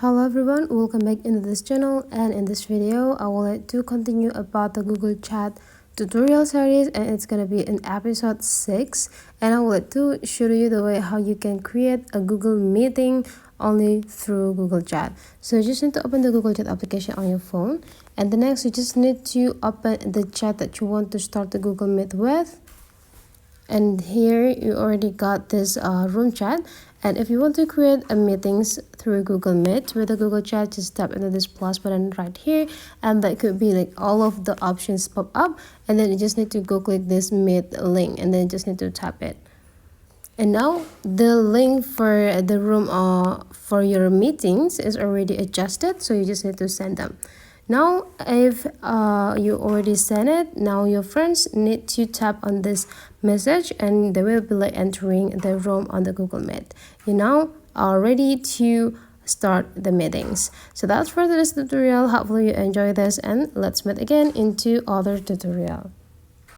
Hello everyone, welcome back into this channel, and in this video I would like to continue about the Google Chat tutorial series, and it's gonna be in episode 6, and I would like to show you the way how you can create a Google meeting only through Google Chat. So you just need to open the Google Chat application on your phone, and the next you just need to open the chat that you want to start the Google Meet with. And here you already got this room chat, and if you want to create a meetings through Google Meet with a Google Chat, just tap into this plus button right here, and that could be like all of the options pop up, and then you just need to go click this Meet link, and then you just need to tap it. And now the link for the room for your meetings is already adjusted, so you just need to send them. Now if you already sent it, now your friends need to tap on this message, and they will be like entering the room on the Google Meet. You now are ready to start the meetings. So that's for this tutorial. Hopefully you enjoy this, and let's meet again into other tutorial.